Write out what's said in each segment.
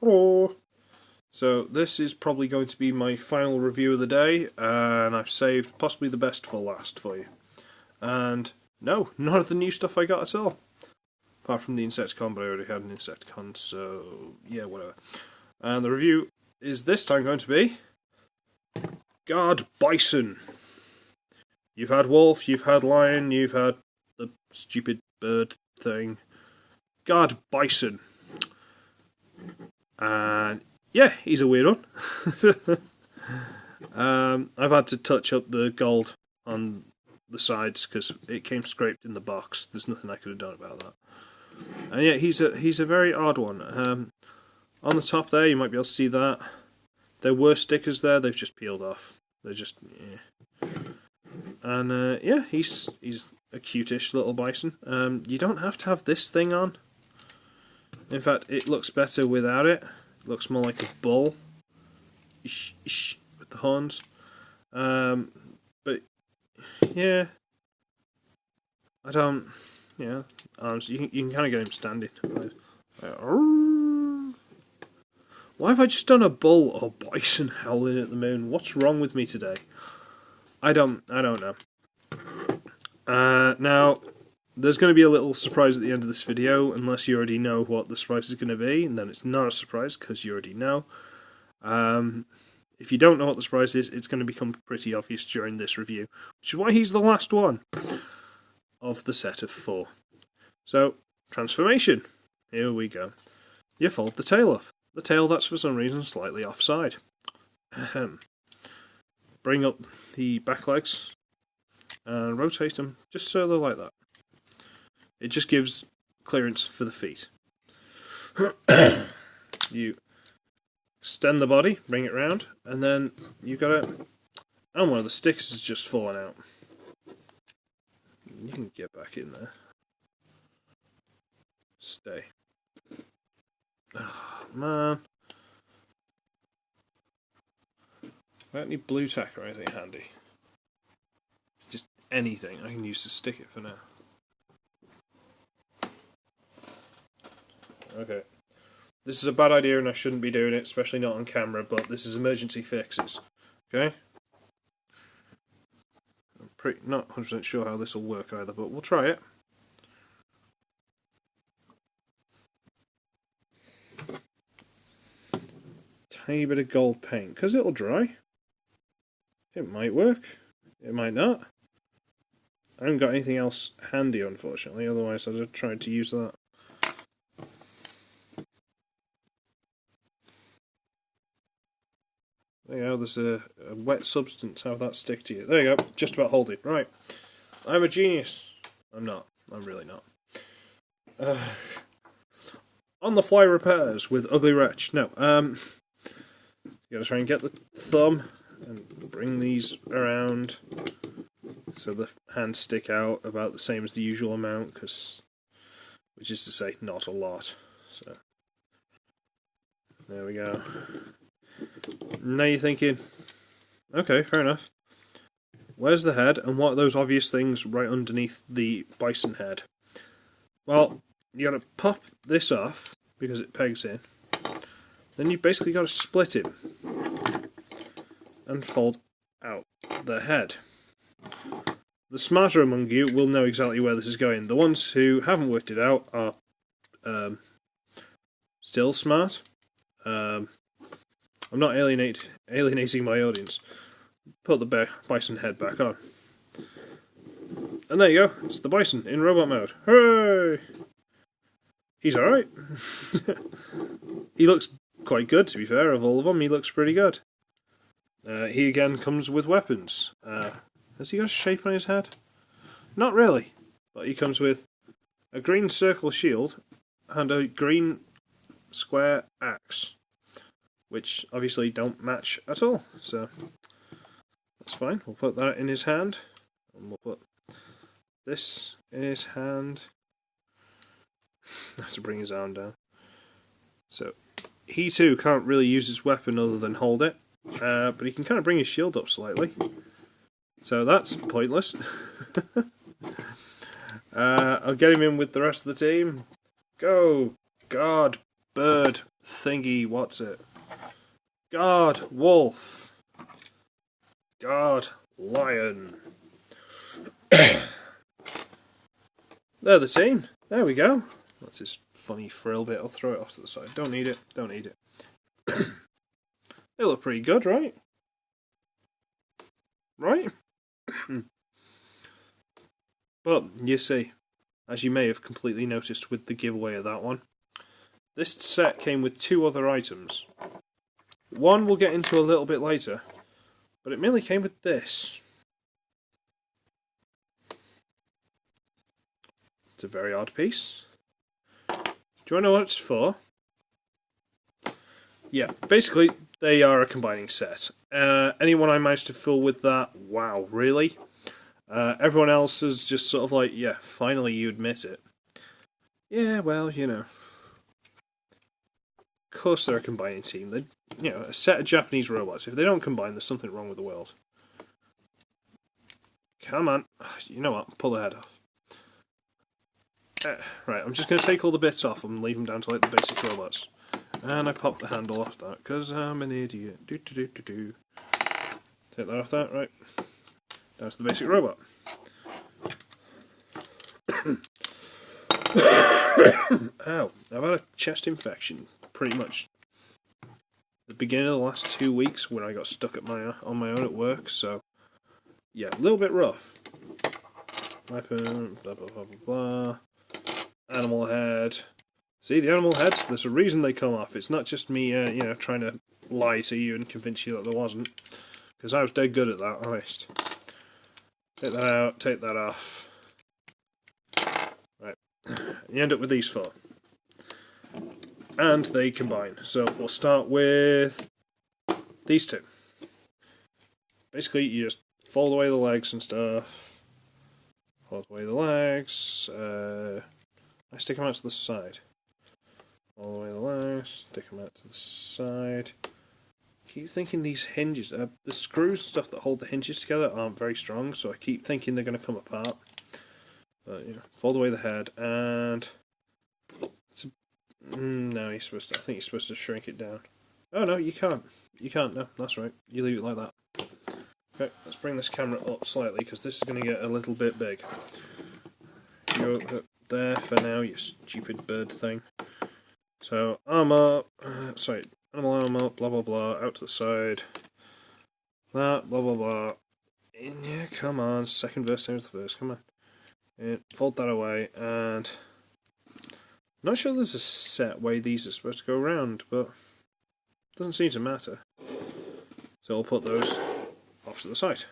Hello. So this is probably going to be my final review of the day, and I've saved possibly the best for last for you. And no, none of the new stuff I got at all. Apart from the Insecticon, but I already had an Insecticon, so yeah, whatever. And the review is this time going to be Guard Bison. You've had wolf, you've had lion, you've had the stupid bird thing. Guard Bison. And yeah, he's a weird one. I've had to touch up the gold on the sides because it came scraped in the box. There's nothing I could have done about that. And yeah, he's a very odd one. On the top there, you might be able to see that. There were stickers there, they've just peeled off. They're just, yeah. And yeah, he's a cutish little bison. You don't have to have this thing on. In fact, it looks better without it. It looks more like a bull. Ish, ish, with the horns. But yeah, I don't. Yeah, arms. You can kind of get him standing. Why have I just done a bull or bison howling at the moon? What's wrong with me today? I don't know. Now, there's going to be a little surprise at the end of this video, unless you already know what the surprise is going to be, and then it's not a surprise because you already know. If you don't know what the surprise is, it's going to become pretty obvious during this review, which is why he's the last one of the set of 4. So, transformation. Here we go. You fold the tail up. The tail that's for some reason slightly offside. Bring up the back legs and rotate them just so they're like that. It just gives clearance for the feet. You extend the body, bring it round, and then you got it. And one of the sticks has just fallen out. You can get back in there. Stay. Oh, man. I don't need blue tack or anything handy. Just anything I can use to stick it for now. Okay. This is a bad idea and I shouldn't be doing it, especially not on camera, but this is emergency fixes. Okay? I'm not 100% sure how this will work either, but we'll try it. Tiny bit of gold paint, because it'll dry. It might work. It might not. I haven't got anything else handy, unfortunately, otherwise I'd have tried to use that. There you go, there's a wet substance. How that stick to you? There you go, just about holding. Right. I'm a genius. I'm not. I'm really not. On the fly repairs with Uglywretch. No, you gotta try and get the thumb and bring these around so the hands stick out about the same as the usual amount, which is to say, not a lot. So, there we go. Now you're thinking, okay, fair enough. Where's the head, and what are those obvious things right underneath the bison head? Well, you gotta pop this off, because it pegs in. Then you basically gotta split him and fold out the head. The smarter among you will know exactly where this is going. The ones who haven't worked it out are still smart. I'm not alienating my audience. Put the bison head back on. And there you go, it's the bison in robot mode. Hooray! He's alright. He looks quite good, to be fair, of all of them. He looks pretty good. He again comes with weapons. Has he got a shape on his head? Not really. But he comes with a green circle shield and a green square axe, which obviously don't match at all. So that's fine. We'll put that in his hand. And we'll put this in his hand. I have to bring his arm down. So he too can't really use his weapon other than hold it. But he can kind of bring his shield up slightly. So that's pointless. I'll get him in with the rest of the team. Go, guard, bird, thingy, what's it? Guard wolf. Guard lion. They're the same. There we go. That's this funny frill bit. I'll throw it off to the side. Don't need it. Don't need it. They look pretty good, right? Right? But, you see, as you may have completely noticed with the giveaway of that one, this set came with 2 other items. One we'll get into a little bit later, but it mainly came with this. It's a very odd piece. Do you want to know what it's for? Yeah, basically, they are a combining set. Anyone I managed to fool with that, wow, really? Everyone else is just sort of like, yeah, finally you admit it. Yeah, well, you know. Of course they're a combining team. They're, you know, a set of Japanese robots. If they don't combine, there's something wrong with the world. Come on. You know what? Pull the head off. Right, I'm just going to take all the bits off and leave them down to like the basic robots. And I pop the handle off that, because I'm an idiot. Take that off that, right. Down to the basic robot. Ow, I've had a chest infection, pretty much the beginning of the last 2 weeks when I got stuck at on my own at work, so yeah, a little bit rough. Weapon, blah blah blah blah blah. Animal head. See, the animal heads, there's a reason they come off. It's not just me, you know, trying to lie to you and convince you that there wasn't. Because I was dead good at that, honest. Take that out, take that off. Right. You end up with these 4. And they combine. So we'll start with these 2. Basically, you just fold away the legs and stuff. Fold away the legs. I stick them out to the side. All the way the legs, stick them out to the side. Keep thinking these hinges, the screws and stuff that hold the hinges together aren't very strong, so I keep thinking they're going to come apart. But, you know, fold away the head, and no, I think you're supposed to shrink it down. Oh no, you can't. You can't. No, that's right. You leave it like that. Okay, let's bring this camera up slightly because this is going to get a little bit big. You go there for now, you stupid bird thing. So, armor, animal armor, blah blah blah, out to the side. That, blah blah blah. In, yeah, come on, second verse, same as the first, come on. And fold that away, and I'm not sure there's a set way these are supposed to go around, but it doesn't seem to matter. So I'll put those off to the side.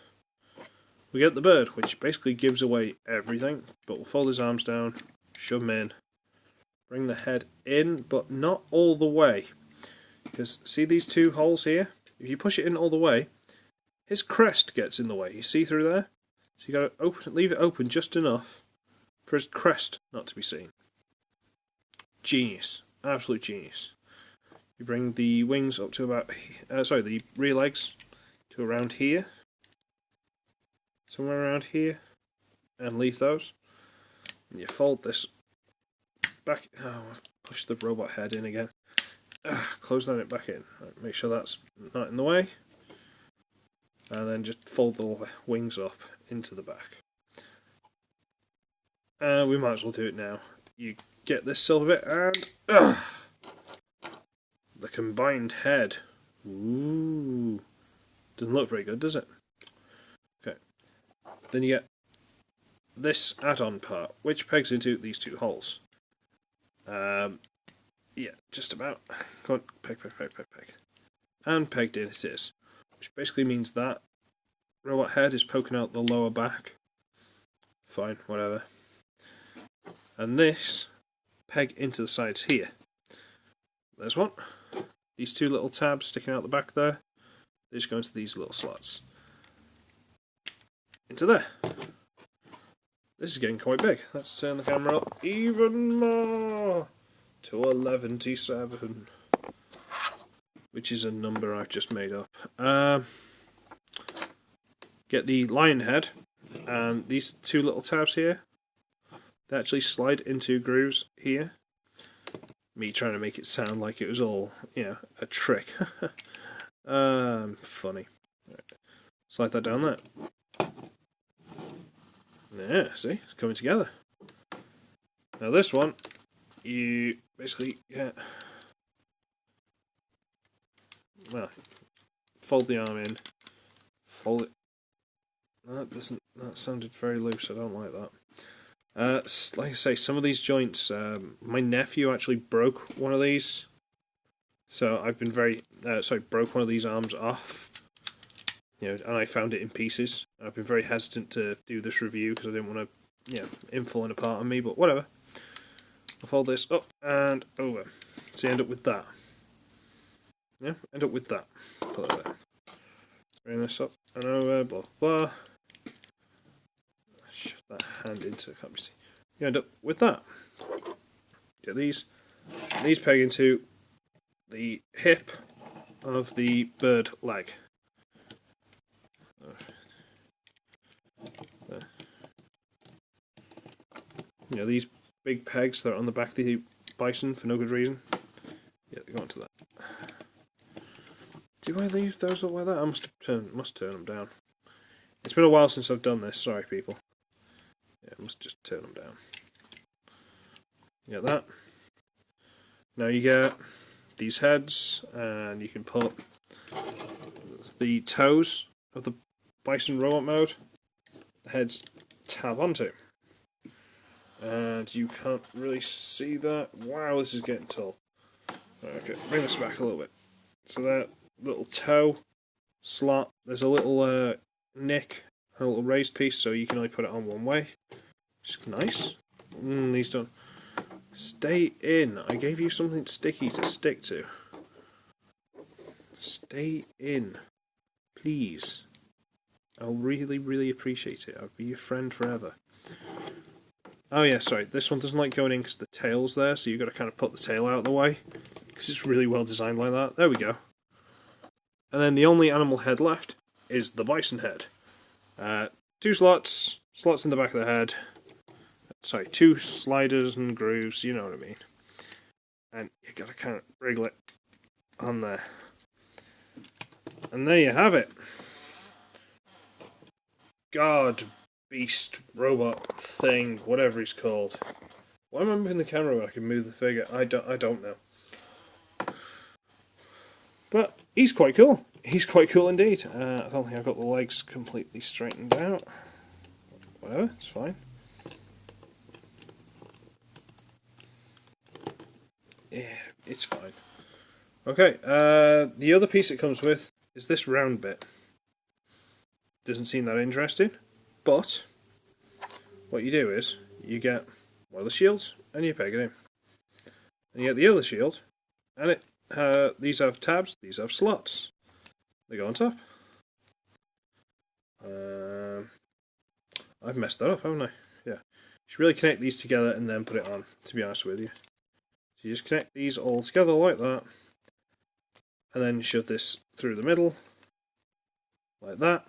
We get the bird, which basically gives away everything, but we'll fold his arms down, shove him in. Bring the head in, but not all the way. Because see these 2 holes here? If you push it in all the way, his crest gets in the way. You see through there? So you got to leave it open just enough for his crest not to be seen. Genius. Absolute genius. You bring the wings up to about... the rear legs to around here. Somewhere around here. And leave those. And you fold this back. Oh, push the robot head in again. Close that back in. Right, make sure that's not in the way. And then just fold the wings up into the back. And we might as well do it now. You get this silver bit and the combined head. Ooh. Doesn't look very good, does it? Okay. Then you get this add-on part, which pegs into these 2 holes. Yeah, just about. Come on, peg. And pegged in it is. Which basically means that robot head is poking out the lower back. Fine, whatever. And this peg into the sides here. There's one. These 2 little tabs sticking out the back there. They just go into these little slots. Into there. This is getting quite big. Let's turn the camera up even more to 1127, which is a number I've just made up. Get the lion head, and these 2 little tabs here, they actually slide into grooves here, me trying to make it sound like it was all, you know, a trick. Funny. Right. Slide that down there. Yeah, see? It's coming together. Now this one, you basically get... Well, fold the arm in, fold it... That sounded very loose, I don't like that. Like I say, some of these joints, my nephew actually broke one of these. So I've been broke one of these arms off. You know, and I found it in pieces. I've been very hesitant to do this review because I didn't want to, you know, him falling apart on me, but whatever. I'll fold this up and over. So you end up with that. Yeah, end up with that. Put it there. Bring this up and over, blah, blah. Shift that hand into it, can't be seen. You end up with that. Get these peg into the hip of the bird leg. There. You know, these big pegs that are on the back of the bison for no good reason. Yeah, they go onto that. Do I leave those up like that? I must turn them down. It's been a while since I've done this, sorry people. Yeah, I must just turn them down. You get that. Now you get these heads, and you can put the toes of the bison robot mode, the heads tab onto. And you can't really see that. Wow, this is getting tall. Okay, bring this back a little bit. So that little toe slot, there's a little nick, a little raised piece, so you can only put it on one way, which is nice. These don't stay in. I gave you something sticky to stick to. Stay in, please. I'll really, really appreciate it. I'll be your friend forever. Oh yeah, sorry, this one doesn't like going in because the tail's there, so you've got to kind of put the tail out of the way, because it's really well designed like that. There we go. And then the only animal head left is the bison head. 2 slots in the back of the head. Sorry, 2 sliders and grooves, you know what I mean. And you got to kind of wriggle it on there. And there you have it. God, beast, robot, thing, whatever he's called. Why am I moving the camera when I can move the figure? I don't know. But he's quite cool. He's quite cool indeed. I don't think I've got the legs completely straightened out. Whatever, it's fine. Yeah, it's fine. Okay, the other piece it comes with is this round bit. Doesn't seem that interesting, but what you do is you get one of the shields and you peg it in. And you get the other shield, and these have tabs, these have slots. They go on top. I've messed that up, haven't I? Yeah. You should really connect these together and then put it on, to be honest with you. So you just connect these all together like that, and then shove this through the middle, like that.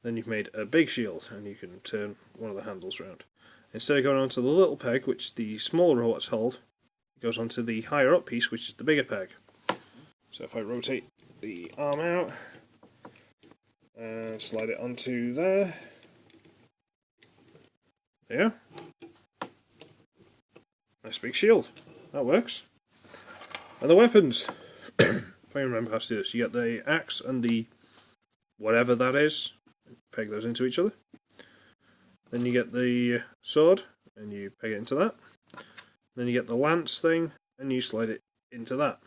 Then you've made a big shield, and you can turn one of the handles around. Instead of going onto the little peg, which the smaller robots hold, it goes onto the higher up piece, which is the bigger peg. So if I rotate the arm out, and slide it onto there, there. Nice big shield. That works. And the weapons. If I remember how to do this, you get the axe and the whatever that is. Peg those into each other. Then you get the sword, and you peg it into that. Then you get the lance thing, and you slide it into that.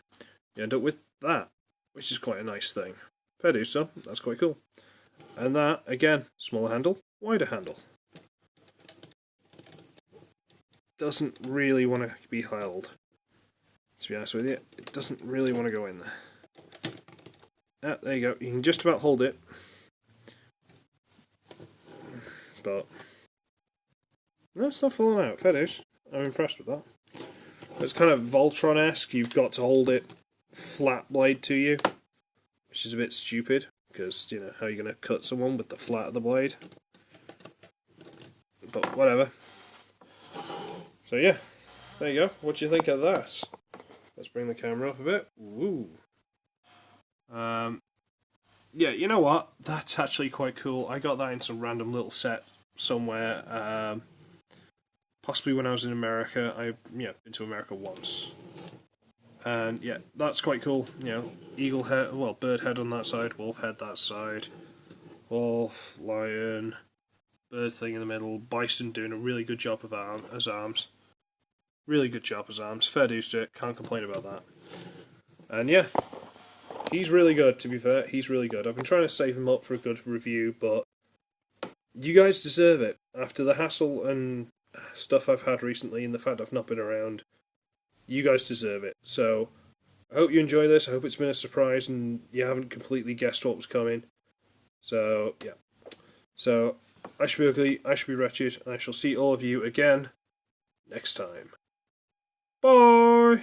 You end up with that, which is quite a nice thing. Fair do so, that's quite cool. And that, again, smaller handle, wider handle. Doesn't really want to be held, to be honest with you. It doesn't really want to go in there. Ah, there you go, you can just about hold it. But no, it's not falling out. Fair dues. I'm impressed with that. It's kind of Voltron-esque. You've got to hold it flat blade to you, which is a bit stupid because, you know, how are you going to cut someone with the flat of the blade? But whatever. So yeah, There you go. What do you think of that? Let's bring the camera up a bit. Woo. Yeah, you know what? That's actually quite cool. I got that in some random little set somewhere. Possibly when I was in America. I've been to America once. And yeah, that's quite cool. Eagle head, well, bird head on that side, wolf head that side, wolf, lion, bird thing in the middle, bison doing a really good job as arms. Really good job as arms. Fair dues to it. Can't complain about that. And yeah, he's really good. To be fair, he's really good. I've been trying to save him up for a good review, but you guys deserve it. After the hassle and stuff I've had recently, and the fact I've not been around. You guys deserve it. So, I hope you enjoy this. I hope it's been a surprise and you haven't completely guessed what was coming. So, yeah. So, I should be ugly, I should be wretched, and I shall see all of you again next time. Bye!